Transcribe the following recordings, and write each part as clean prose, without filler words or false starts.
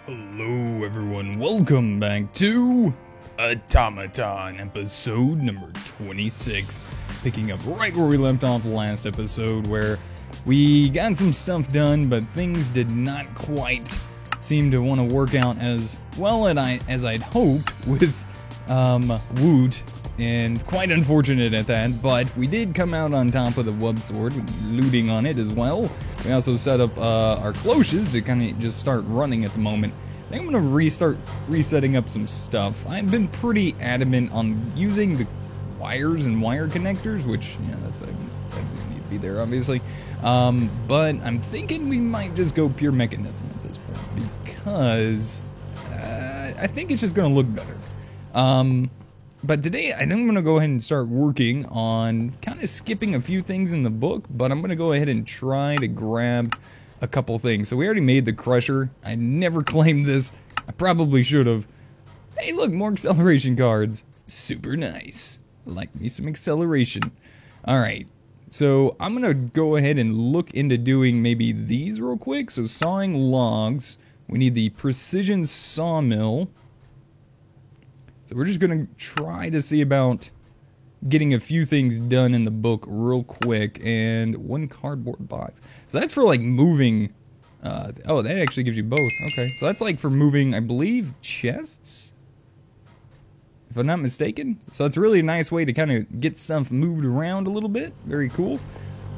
Hello everyone, welcome back to Automaton episode number 26. Picking up right where we left off last episode, where we got some stuff done, but things did not quite seem to want to work out as well as I'd hoped with Woot, and quite unfortunate at that, but we did come out on top with a wub sword, looting on it as well. We also set up our cloches to kind of just start running at the moment. I think I'm going to restart resetting up some stuff. I've been pretty adamant on using the wires and wire connectors, which, yeah, that need to be there, obviously. But I'm thinking we might just go pure mechanism at this point, because I think it's just going to look better. But today, I think I'm going to go ahead and start working on kind of skipping a few things in the book, but I'm going to go ahead and try to grab a couple things. So we already made the crusher. I never claimed this. I probably should have. Hey, look, more acceleration cards. Super nice. I like me some acceleration. Alright, so I'm going to go ahead and look into doing maybe these real quick. So sawing logs. We need the precision sawmill. So we're just going to try to see about getting a few things done in the book real quick. And one cardboard box. So that's for like moving. Oh, that actually gives you both. Okay, so that's like for moving, I believe, chests? If I'm not mistaken. So it's really a nice way to kind of get stuff moved around a little bit. Very cool.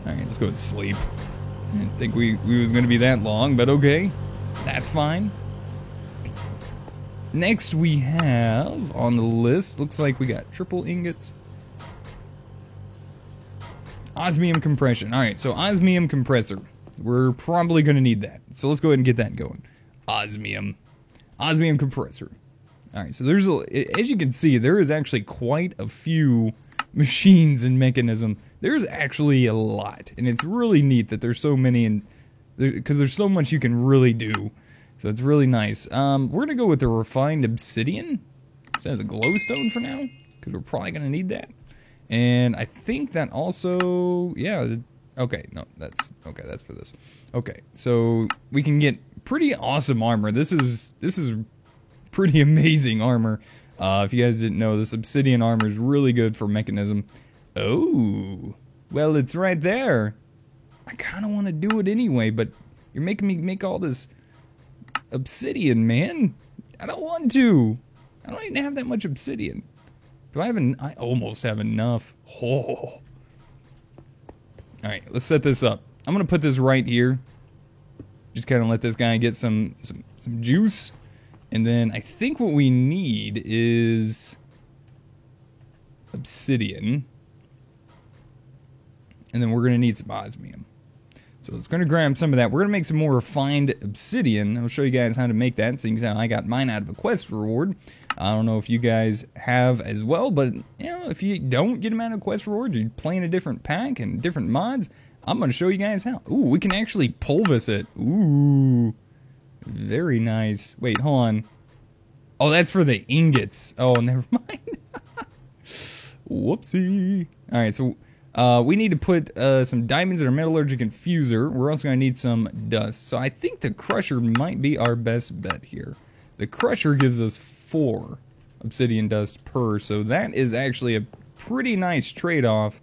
Alright, let's go and sleep. I didn't think we was going to be that long, but okay. That's fine. Next we have on the list, looks like we got triple ingots. Osmium compression. Alright, so osmium compressor. We're probably going to need that. So let's go ahead and get that going. Osmium compressor. Alright, so there's, as you can see, there is actually quite a few machines and mechanism. There's actually a lot. And it's really neat that there's so many, and because there's so much you can really do. So it's really nice. We're going to go with the refined obsidian instead of the glowstone for now, because we're probably going to need that. And I think that also, yeah, okay, no, that's for this. Okay, so we can get pretty awesome armor. This is pretty amazing armor. If you guys didn't know, this obsidian armor is really good for mechanism. Oh, well, it's right there. I kind of want to do it anyway, but you're making me make all this obsidian, man. I don't want to. I don't even have that much obsidian. Do I have I almost have enough. Oh. Alright, let's set this up. I'm gonna put this right here. Just kind of let this guy get some juice. And then I think what we need is obsidian. And then we're gonna need some osmium. So it's going to grab some of that. We're going to make some more refined obsidian. I'll show you guys how to make that, seeing how I got mine out of a quest reward. I don't know if you guys have as well, but you know, if you don't get them out of a quest reward, you're playing a different pack and different mods, I'm going to show you guys how. Ooh, we can actually pulvis it. Ooh, very nice. Wait, hold on. Oh, that's for the ingots. Oh, never mind. Whoopsie. All right, so we need to put some diamonds in our metallurgic infuser. We're also going to need some dust. So I think the crusher might be our best bet here. The crusher gives us 4 obsidian dust per, so that is actually a pretty nice trade-off.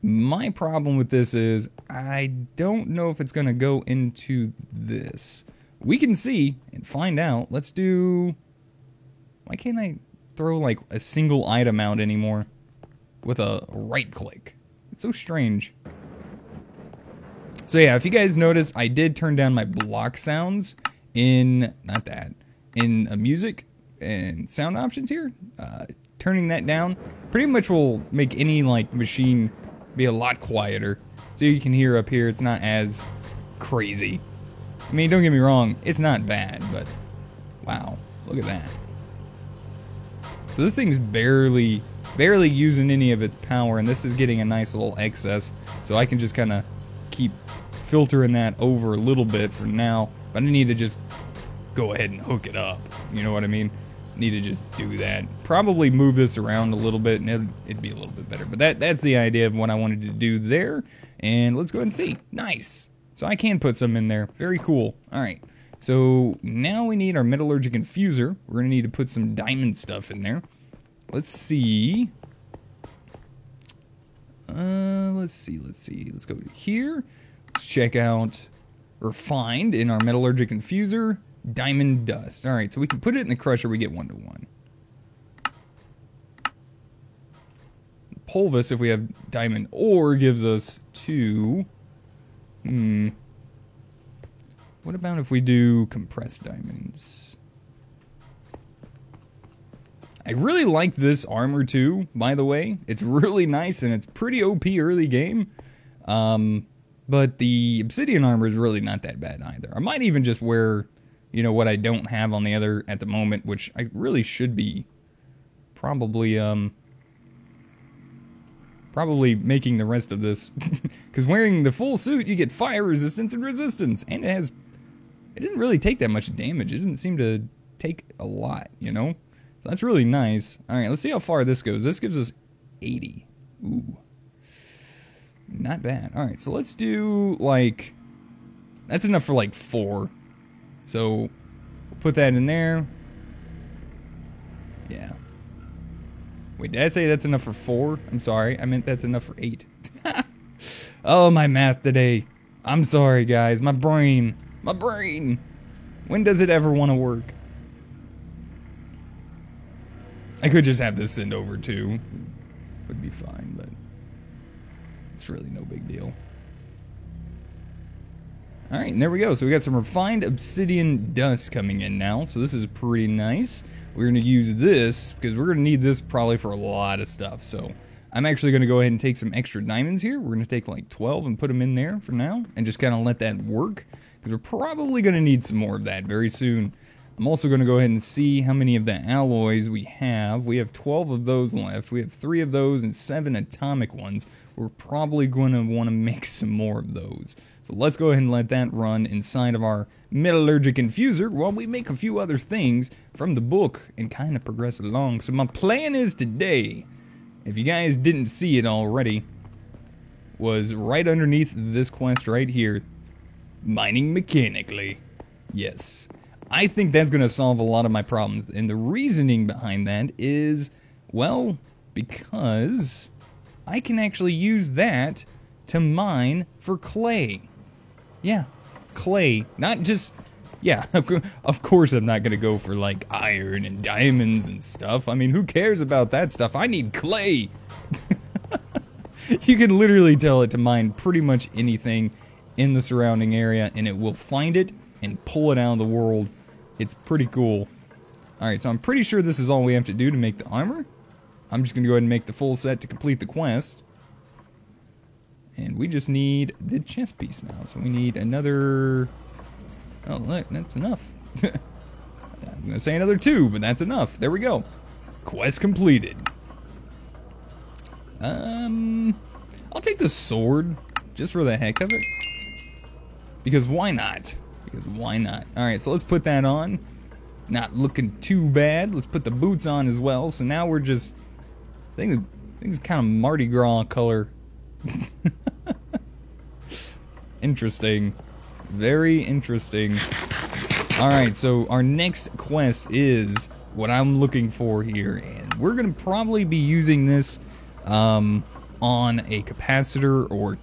My problem with this is I don't know if it's going to go into this. We can see and find out. Let's do... Why can't I throw like a single item out anymore with a right-click? It's so strange. So yeah, if you guys notice, I did turn down my block sounds in, in music and sound options here. Turning that down pretty much will make any like machine be a lot quieter. So you can hear up here, it's not as crazy. I mean, don't get me wrong, it's not bad, but wow, look at that. So this thing's barely using any of its power, and this is getting a nice little excess, so I can just kind of keep filtering that over a little bit for now, but I need to just go ahead and hook it up, you know what I mean? Need to just do that. Probably move this around a little bit, and it'd be a little bit better, but that's the idea of what I wanted to do there, and let's go ahead and see. Nice! So I can put some in there. Very cool. Alright, So now we need our metallurgic infuser. We're going to need to put some diamond stuff in there. Let's see. Let's see. Let's go here. Let's check out or find in our metallurgic infuser diamond dust. All right, so we can put it in the crusher. We get 1-to-1. Pulvis, if we have diamond ore, gives us 2. What about if we do compressed diamonds? I really like this armor too, by the way. It's really nice and it's pretty OP early game. But the obsidian armor is really not that bad either. I might even just wear, you know, what I don't have on the other at the moment, which I really should be probably making the rest of this. Because wearing the full suit, you get fire resistance and resistance. And it doesn't really take that much damage. It doesn't seem to take a lot, you know? So that's really nice. Alright, let's see how far this goes. This gives us 80. Ooh. Not bad. Alright, so let's do, like... That's enough for, like, 4. So, we'll put that in there. Yeah. Wait, did I say that's enough for 4? I'm sorry. I meant that's enough for 8. Oh, my math today. I'm sorry, guys. My brain. My brain. When does it ever want to work? I could just have this send over, too. Would be fine, but... it's really no big deal. Alright, and there we go. So we got some refined obsidian dust coming in now. So this is pretty nice. We're going to use this, because we're going to need this probably for a lot of stuff. So I'm actually going to go ahead and take some extra diamonds here. We're going to take like 12 and put them in there for now. And just kind of let that work. Because we're probably going to need some more of that very soon. I'm also going to go ahead and see how many of the alloys we have. We have 12 of those left. We have 3 of those and 7 atomic ones. We're probably going to want to make some more of those. So let's go ahead and let that run inside of our metallurgic infuser while we make a few other things from the book and kind of progress along. So my plan is today, if you guys didn't see it already, was right underneath this quest right here, mining mechanically. Yes. I think that's going to solve a lot of my problems. And the reasoning behind that is, well, because I can actually use that to mine for clay. Yeah, clay. Not just... yeah, of course I'm not going to go for, like, iron and diamonds and stuff. I mean, who cares about that stuff? I need clay! You can literally tell it to mine pretty much anything in the surrounding area, and it will find it and pull it out of the world. It's pretty cool. Alright, so I'm pretty sure this is all we have to do to make the armor. I'm just going to go ahead and make the full set to complete the quest. And we just need the chest piece now. So we need another... oh, look, that's enough. I was going to say another 2, but that's enough. There we go. Quest completed. I'll take the sword, just for the heck of it. Because why not? Because why not? Alright, so let's put that on. Not looking too bad. Let's put the boots on as well. So now we're just... I think it's kind of Mardi Gras color. Interesting. Very interesting. Alright, so our next quest is what I'm looking for here. And we're going to probably be using this on a capacitor or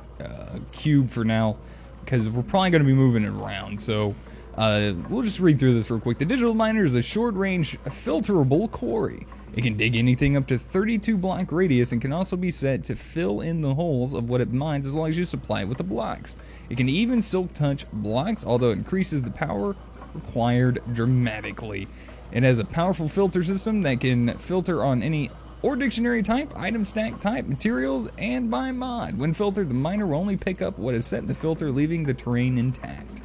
cube for now. Because we're probably going to be moving it around. So we'll just read through this real quick. The digital miner is a short-range filterable quarry. It can dig anything up to 32 block radius and can also be set to fill in the holes of what it mines as long as you supply it with the blocks. It can even silk touch blocks, although it increases the power required dramatically. It has a powerful filter system that can filter on any or dictionary type, item stack type, materials, and by mod. When filtered, the miner will only pick up what is set in the filter, leaving the terrain intact.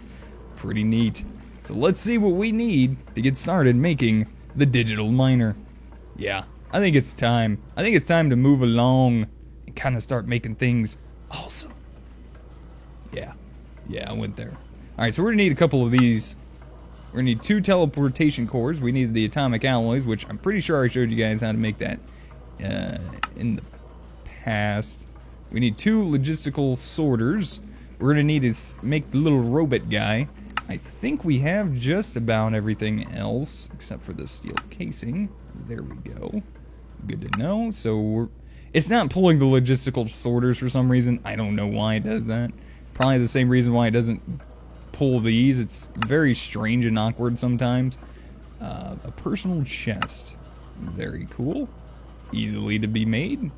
Pretty neat. So let's see what we need to get started making the digital miner. Yeah, I think it's time. I think it's time to move along and kind of start making things awesome. Yeah, I went there. Alright, so we're going to need a couple of these. We're going to need 2 teleportation cores. We need the atomic alloys, which I'm pretty sure I showed you guys how to make that in the past. We need 2 logistical sorters. We're going to need to make the little robot guy. I think we have just about everything else, except for the steel casing. There we go. Good to know. So it's not pulling the logistical sorters for some reason. I don't know why it does that. Probably the same reason why it doesn't pull these. It's very strange and awkward sometimes. A personal chest. Very cool. Easily to be made.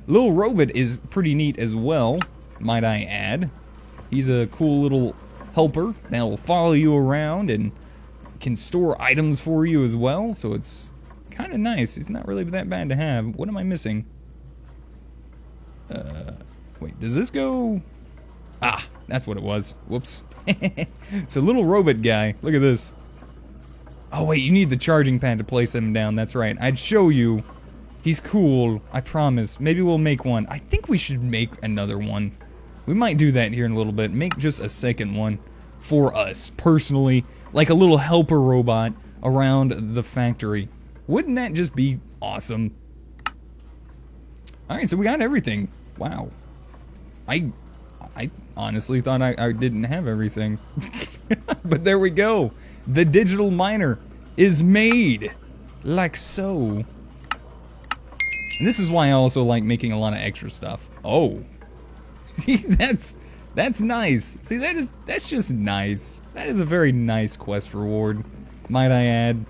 Little robot is pretty neat as well, might I add. He's a cool little helper that will follow you around and can store items for you as well, so it's kind of nice. It's not really that bad to have. What am I missing? Wait, does this go... Ah, that's what it was. Whoops. It's a little robot guy. Look at this. Oh wait, you need the charging pad to place him down. That's right. I'd show you. He's cool, I promise. Maybe we'll make one. I think we should make another one. We might do that here in a little bit. Make just a second one for us, personally. Like a little helper robot around the factory. Wouldn't that just be awesome? Alright, so we got everything. Wow. I honestly thought I didn't have everything. But there we go. The digital miner is made. Like so. And this is why I also like making a lot of extra stuff. Oh. See, that's nice. See, that's just nice. That is a very nice quest reward, might I add.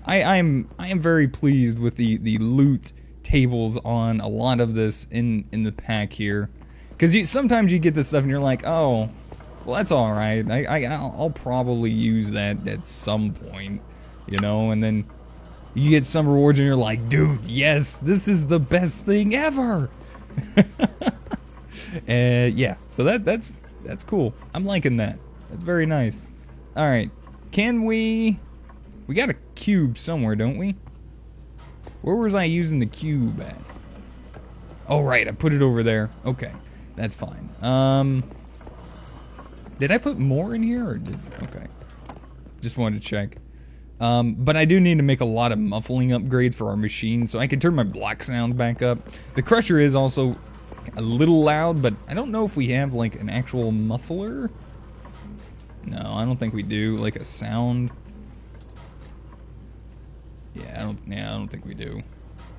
I am very pleased with the loot tables on a lot of this in the pack here. Because sometimes you get this stuff and you're like, oh, well, that's all right. I'll probably use that at some point, you know. And then you get some rewards and you're like, dude, yes, this is the best thing ever. Yeah. So that's cool. I'm liking that. That's very nice. All right. Can we got a cube somewhere, don't we? Where was I using the cube at? Oh, right. I put it over there. Okay. That's fine. Did I put more in here or did... Okay. Just wanted to check. But I do need to make a lot of muffling upgrades for our machine so I can turn my block sound back up. The crusher is also a little loud, but I don't know if we have like an actual muffler. No, I don't think we do. Like a sound. Yeah, I don't think we do.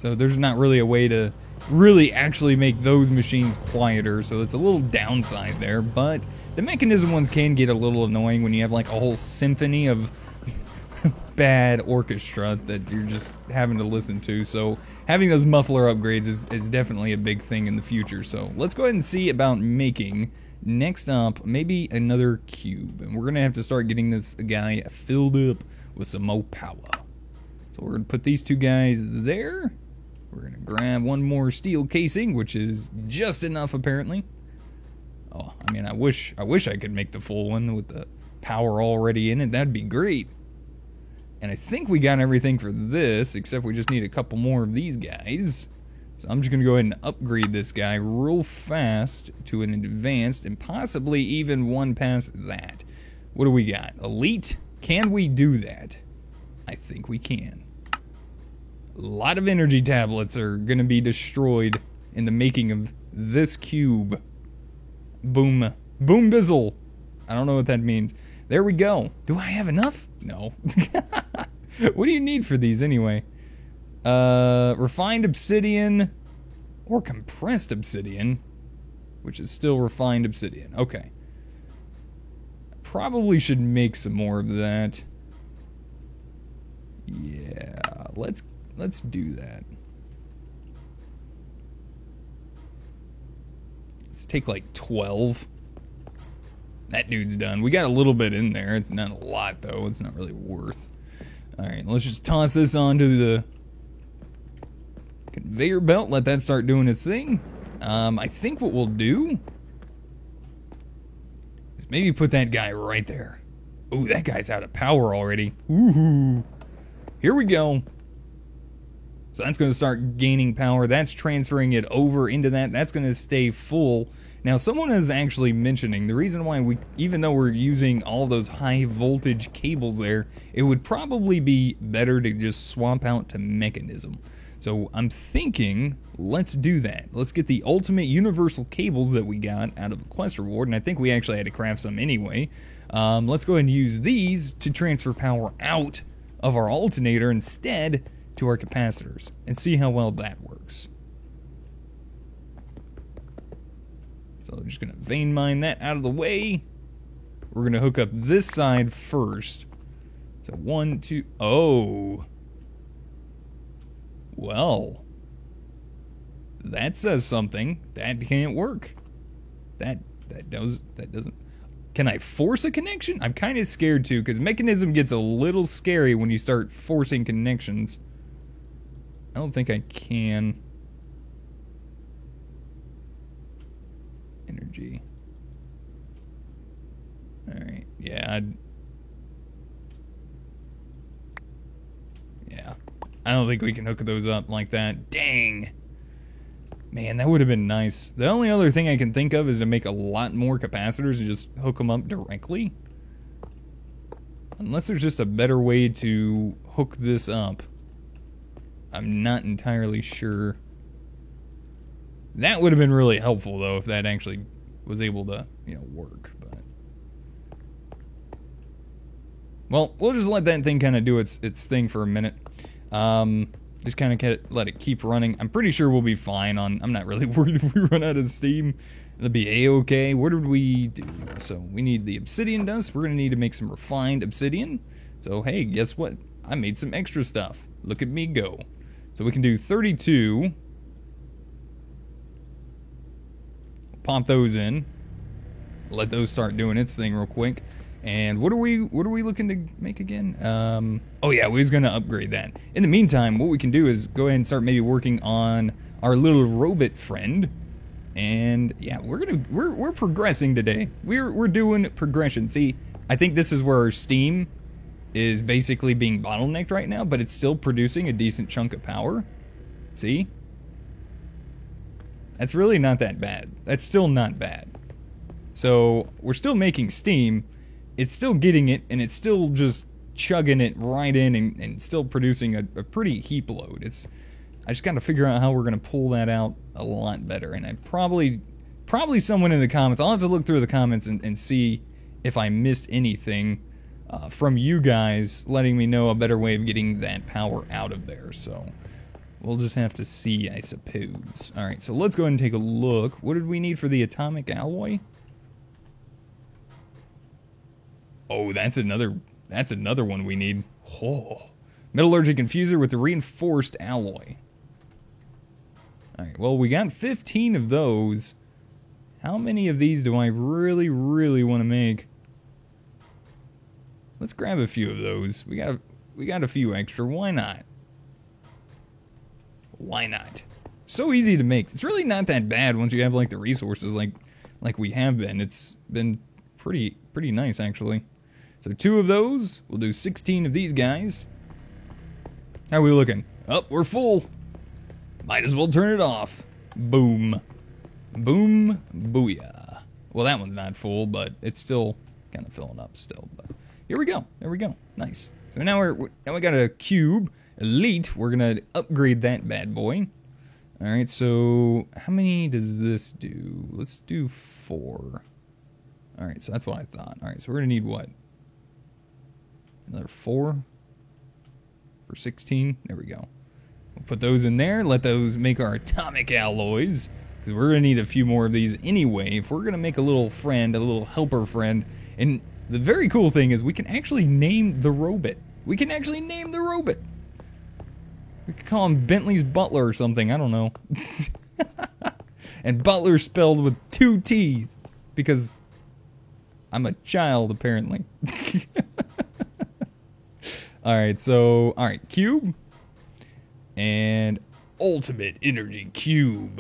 So there's not really a way to really actually make those machines quieter, so it's a little downside there, but the mechanism ones can get a little annoying when you have like a whole symphony of bad orchestra that you're just having to listen to, so having those muffler upgrades is definitely a big thing in the future. So let's go ahead and see about making, next up, maybe another cube, and we're gonna have to start getting this guy filled up with some more power. So we're gonna put these two guys there. We're gonna grab one more steel casing, which is just enough apparently. Oh, I mean, I wish I could make the full one with the power already in it. That'd be great. And I think we got everything for this, except we just need a couple more of these guys. So I'm just gonna go ahead and upgrade this guy real fast to an advanced, and possibly even one past that. What do we got? Elite? Can we do that? I think we can. A lot of energy tablets are gonna be destroyed in the making of this cube. Boom. Boom bizzle. I don't know what that means. There we go. Do I have enough? No. What do you need for these anyway? Refined obsidian or compressed obsidian, which is still refined obsidian. Okay. Probably should make some more of that. Yeah, let's do that. Let's take like 12. That dude's done. We got a little bit in there. It's not a lot though. It's not really worth. Alright, let's just toss this onto the conveyor belt. Let that start doing its thing. I think what we'll do is maybe put that guy right there. Ooh, that guy's out of power already. Ooh. Here we go. So that's going to start gaining power. That's transferring it over into that. That's going to stay full. Now, someone is actually mentioning the reason why even though we're using all those high voltage cables there, it would probably be better to just swap out to mechanism. So I'm thinking, let's do that. Let's get the ultimate universal cables that we got out of the quest reward, and I think we actually had to craft some anyway. Let's go ahead and use these to transfer power out of our alternator instead to our capacitors, and see how well that works. So I'm just gonna vein mine that out of the way. We're gonna hook up this side first. So 1, 2, oh. Well, that says something. That can't work. That doesn't. Can I force a connection? I'm kind of scared too, because Mekanism gets a little scary when you start forcing connections. I don't think I can. Energy. Alright, yeah, I don't think we can hook those up like that. Dang! Man, that would have been nice. The only other thing I can think of is to make a lot more capacitors and just hook them up directly. Unless there's just a better way to hook this up. I'm not entirely sure. That would have been really helpful, though, if that actually was able to, work. But well, we'll just let that thing kind of do its thing for a minute. Just kind of let it keep running. I'm pretty sure we'll be fine on. I'm not really worried if we run out of steam. It'll be a-okay. What did we do? So we need the obsidian dust. We're gonna need to make some refined obsidian. So hey, guess what? I made some extra stuff. Look at me go. So we can do 32. Pop those in. Let those start doing its thing real quick. And what are we looking to make again? Oh yeah, we was gonna upgrade that. In the meantime, what we can do is go ahead and start maybe working on our little robot friend. And yeah, we're progressing today. We're doing progression. See, I think this is where our steam is basically being bottlenecked right now, but it's still producing a decent chunk of power. See? That's really not that bad. That's still not bad. So we're still making steam. It's still getting it, and it's still just chugging it right in and still producing a pretty heap load. I just got to figure out how we're going to pull that out a lot better. And I probably someone in the comments, I'll have to look through the comments and see if I missed anything from you guys letting me know a better way of getting that power out of there. So we'll just have to see, I suppose. All right, so let's go ahead and take a look. What did we need for the atomic alloy? Oh, that's another one we need. Oh, metallurgic infuser with the reinforced alloy. Alright, well, we got 15 of those. How many of these do I really, really want to make? Let's grab a few of those. We got a few extra. Why not? Why not? So easy to make. It's really not that bad once you have like the resources like we have been. It's been pretty nice actually. So 2 of those. We'll do 16 of these guys. How are we looking? Oh, we're full. Might as well turn it off. Boom. Boom. Booyah. Well, that one's not full, but it's still kind of filling up still. But here we go. There we go. Nice. So now we got a cube. Elite. We're gonna upgrade that bad boy. All right. So how many does this do? Let's do 4. All right. So that's what I thought. All right. So we're gonna need what? Another 4 for 16. There we go. We'll put those in there. Let those make our atomic alloys. Because we're going to need a few more of these anyway. If we're going to make a little friend, a little helper friend. And the very cool thing is we can actually name the robot. We can actually name the robot. We could call him Bentley's Butler or something. I don't know. And Butler spelled with 2 T's. Because I'm a child, apparently. Alright, so, alright, cube. And ultimate energy cube.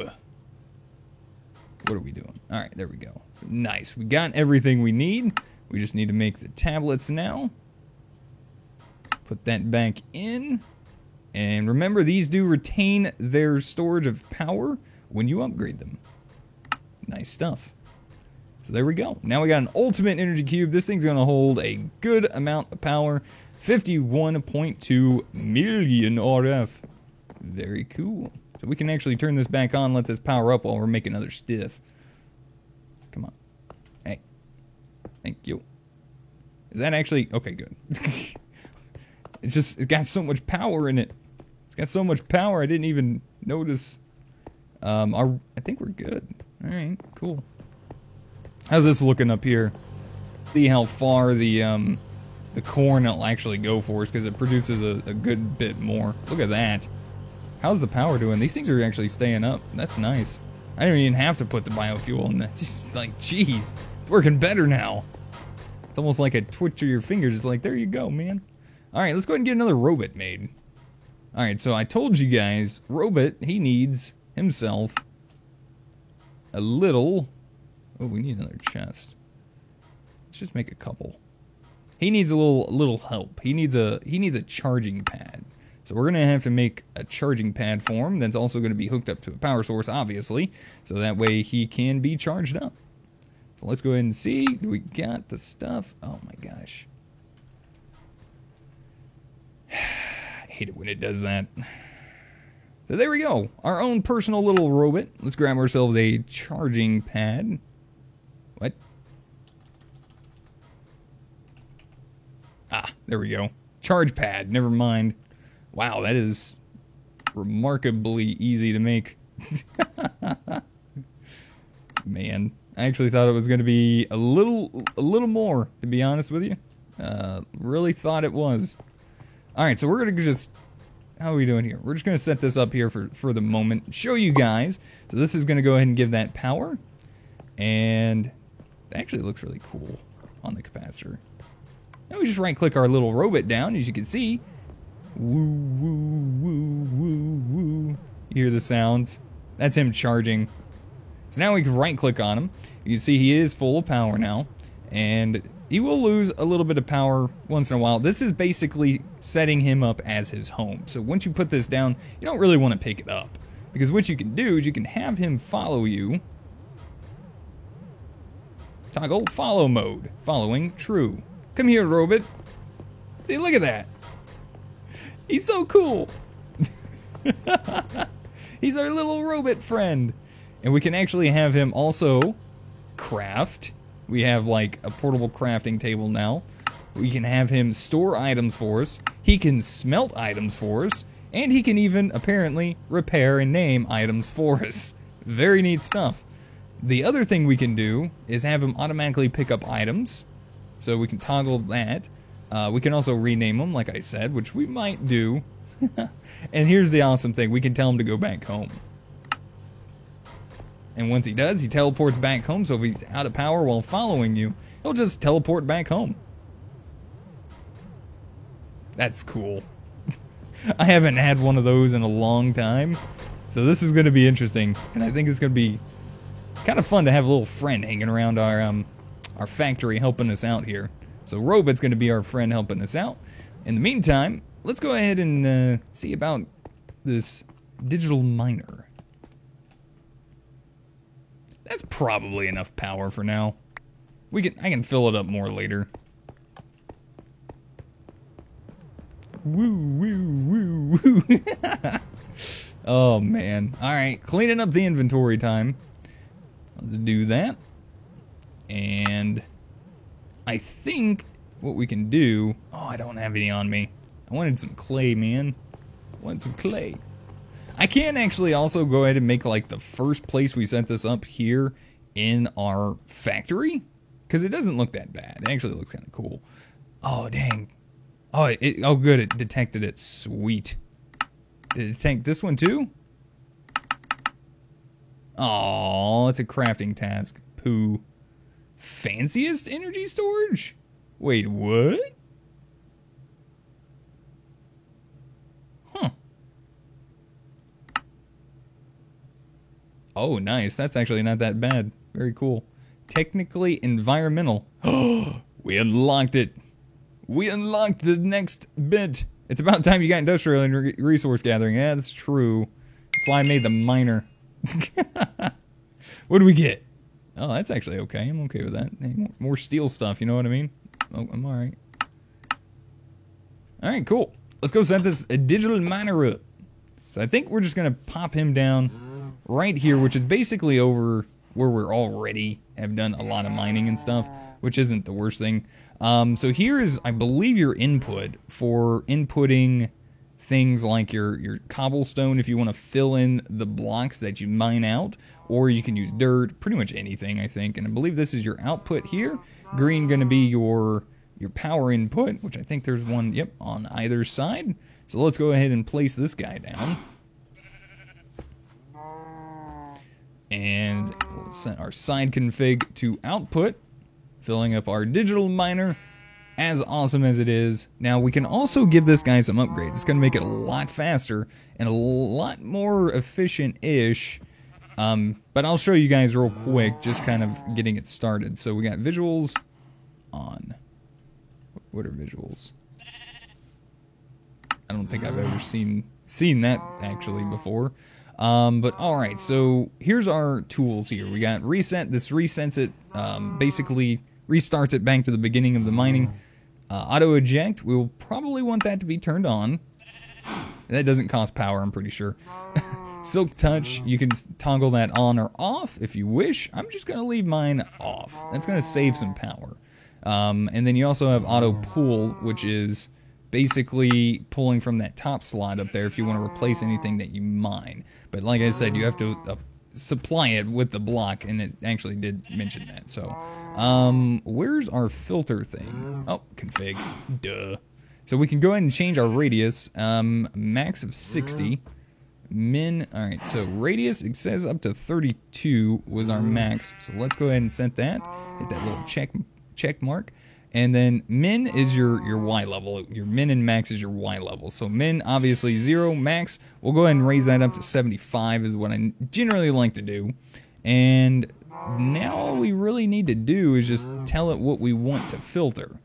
What are we doing? Alright, there we go. So, nice. We got everything we need. We just need to make the tablets now. Put that back in. And remember, these do retain their storage of power when you upgrade them. Nice stuff. So there we go. Now we got an ultimate energy cube. This thing's going to hold a good amount of power. 51.2 million RF. Very cool. So we can actually turn this back on, let this power up while we're making another stiff. Come on. Hey. Thank you. Is that actually... Okay, good. It's got so much power in it. It's got so much power, I didn't even notice. I think we're good. Alright, cool. How's this looking up here? See how far the corn will actually go for us, because it produces a good bit more. Look at that. How's the power doing? These things are actually staying up. That's nice. I didn't even have to put the biofuel in that. Just like, jeez, it's working better now. It's almost like a twitch of your fingers. It's like, there you go, man. Alright, let's go ahead and get another robot made. Alright, so I told you guys, robot, he needs himself a little... Oh, we need another chest. Let's just make a couple. He needs a little help. He needs a charging pad. So we're gonna have to make a charging pad for him that's also gonna be hooked up to a power source, obviously, so that way he can be charged up. So let's go ahead and see. Do we got the stuff? Oh my gosh. I hate it when it does that. So there we go. Our own personal little robot. Let's grab ourselves a charging pad. What? Ah, there we go. Charge pad, never mind. Wow, that is remarkably easy to make. Man, I actually thought it was going to be a little more, to be honest with you. Really thought it was. Alright, so we're going to just... How are we doing here? We're just going to set this up here for the moment. Show you guys. So this is going to go ahead and give that power. And it actually looks really cool on the capacitor. Now we just right-click our little robot down, as you can see. Woo, woo, woo, woo, woo. You hear the sounds? That's him charging. So now we can right-click on him. You can see he is full of power now. And he will lose a little bit of power once in a while. This is basically setting him up as his home. So once you put this down, you don't really want to pick it up. Because what you can do is you can have him follow you. Toggle follow mode. Following true. Come here, robot. See, look at that. He's so cool. He's our little robot friend. And we can actually have him also craft. We have like a portable crafting table now. We can have him store items for us. He can smelt items for us. And he can even, apparently, repair and name items for us. Very neat stuff. The other thing we can do is have him automatically pick up items. So we can toggle that. We can also rename them, like I said, which we might do. And here's the awesome thing. We can tell him to go back home. And once he does, he teleports back home. So if he's out of power while following you, he'll just teleport back home. That's cool. I haven't had one of those in a long time. So this is going to be interesting. And I think it's going to be kind of fun to have a little friend hanging around our factory helping us out here. So Robot's going to be our friend helping us out. In the meantime, let's go ahead and see about this digital miner. That's probably enough power for now. I can fill it up more later. Woo, woo, woo, woo. Oh, man. Alright, cleaning up the inventory time. Let's do that. And I think what we can do... Oh, I don't have any on me. I wanted some clay, man. I wanted some clay. I can actually also go ahead and make like the first place we set this up here in our factory. Because it doesn't look that bad. It actually looks kind of cool. Oh, dang. Oh, oh, good. It detected it. Sweet. Did it detect this one too? Oh, it's a crafting task. Poo. Fanciest energy storage? Wait, what? Huh. Oh, nice. That's actually not that bad. Very cool. Technically environmental. Oh, we unlocked it. We unlocked the next bit. It's about time you got industrial and resource gathering. Yeah, that's true. That's why I made the miner. What do we get? Oh, that's actually okay. I'm okay with that. Hey, more steel stuff, you know what I mean? Oh, I'm alright. Alright, cool. Let's go set this digital miner up. So I think we're just going to pop him down right here, which is basically over where we're already have done a lot of mining and stuff, which isn't the worst thing. So here is, I believe, your input for inputting things like your cobblestone if you want to fill in the blocks that you mine out, or you can use dirt, pretty much anything, I think. And I believe this is your output here. Green going to be your power input, which I think there's one, yep, on either side. So let's go ahead and place this guy down. And we'll set our side config to output, filling up our digital miner, as awesome as it is. Now we can also give this guy some upgrades. It's going to make it a lot faster and a lot more efficient-ish. But I'll show you guys real quick, just kind of getting it started. So we got visuals on. What are visuals? I don't think I've ever seen that actually before. But alright, so here's our tools here. We got reset. This resets it, basically restarts it back to the beginning of the mining. Auto eject, we'll probably want that to be turned on. That doesn't cost power, I'm pretty sure. Silk touch, you can toggle that on or off if you wish. I'm just going to leave mine off. That's going to save some power. And then you also have auto pull, which is basically pulling from that top slot up there if you want to replace anything that you mine. But like I said, you have to supply it with the block, and it actually did mention that. So, where's our filter thing? Oh, config. Duh. So we can go ahead and change our radius. Max of 60. Min, alright, so radius, it says up to 32 was our max. So let's go ahead and set that. Hit that little check mark. And then min is your Y level. Your min and max is your Y level. So min, obviously 0. Max, we'll go ahead and raise that up to 75 is what I generally like to do. And now all we really need to do is just tell it what we want to filter.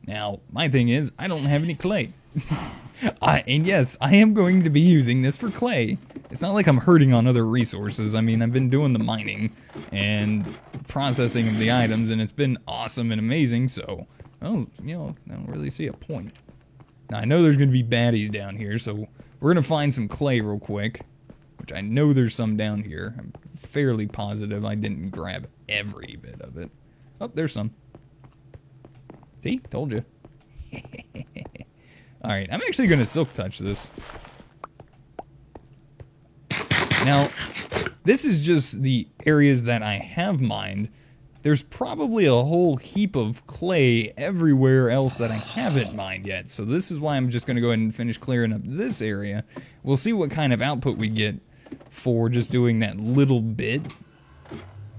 Now, my thing is, I don't have any clay. And yes, I am going to be using this for clay. It's not like I'm hurting on other resources. I mean, I've been doing the mining and processing of the items, and it's been awesome and amazing, so, well, you know, I don't really see a point. Now, I know there's going to be baddies down here, so we're going to find some clay real quick, which I know there's some down here. I'm fairly positive I didn't grab every bit of it. Oh, there's some. See? Told you. Alright, I'm actually going to silk touch this. Now, this is just the areas that I have mined. There's probably a whole heap of clay everywhere else that I haven't mined yet. So this is why I'm just going to go ahead and finish clearing up this area. We'll see what kind of output we get for just doing that little bit.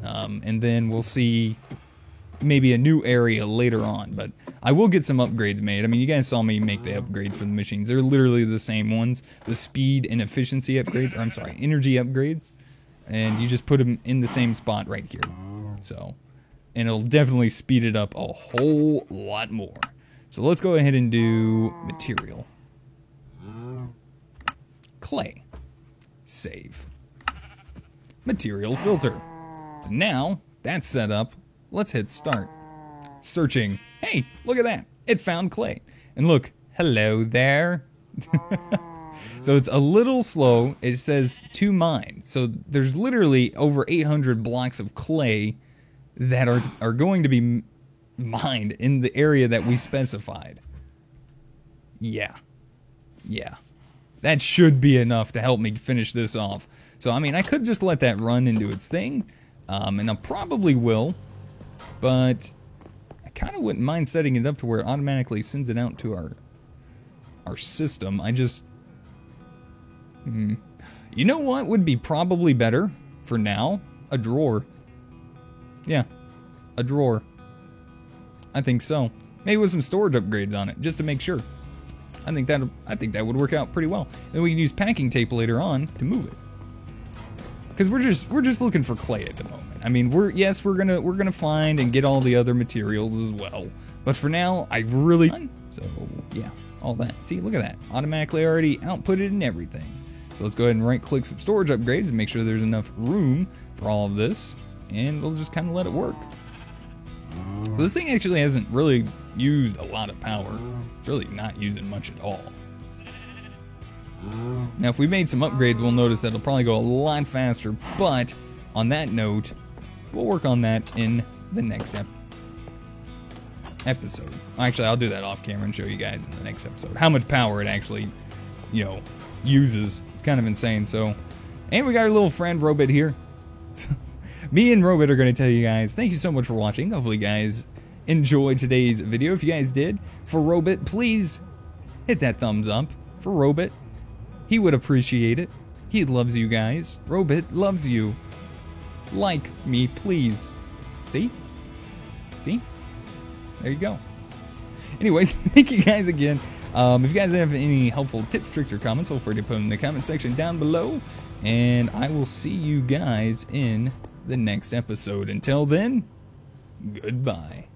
And then we'll see maybe a new area later on, but I will get some upgrades made. I mean, you guys saw me make the upgrades for the machines. They're literally the same ones. The speed and efficiency upgrades, or I'm sorry, energy upgrades. And you just put them in the same spot right here. So, and it'll definitely speed it up a whole lot more. So let's go ahead and do material. Clay. Save. Material filter. So now, that's set up. Let's hit start. Searching. Hey, look at that. It found clay. And look, hello there. So it's a little slow. It says to mine. So there's literally over 800 blocks of clay that are going to be mined in the area that we specified. Yeah. Yeah. That should be enough to help me finish this off. So, I mean, I could just let that run and do its thing. And I probably will. But I kind of wouldn't mind setting it up to where it automatically sends it out to our system. I just... You know what would be probably better for now? A drawer. Yeah, a drawer. I think so. Maybe with some storage upgrades on it, just to make sure. I think that would work out pretty well. Then we can use packing tape later on to move it. Because we're just looking for clay at the moment. I mean, we're gonna find and get all the other materials as well. But for now, I really so yeah, all that. See, look at that, automatically already outputted and everything. So let's go ahead and right-click some storage upgrades and make sure there's enough room for all of this, and we'll just kind of let it work. So this thing actually hasn't really used a lot of power. It's really not using much at all. Now, if we made some upgrades, we'll notice that it'll probably go a lot faster, but on that note, we'll work on that in the next episode. Actually, I'll do that off camera and show you guys in the next episode how much power it actually, you know, uses. It's kind of insane. So, and we got our little friend Robit here. Me and Robit are going to tell you guys, thank you so much for watching. Hopefully you guys enjoyed today's video. If you guys did, for Robit, please hit that thumbs up. For Robit, he would appreciate it. He loves you guys. Robit loves you. Like me, please. See? See? There you go. Anyways, thank you guys again. If you guys have any helpful tips, tricks, or comments, feel free to put them in the comment section down below. And I will see you guys in the next episode. Until then, goodbye.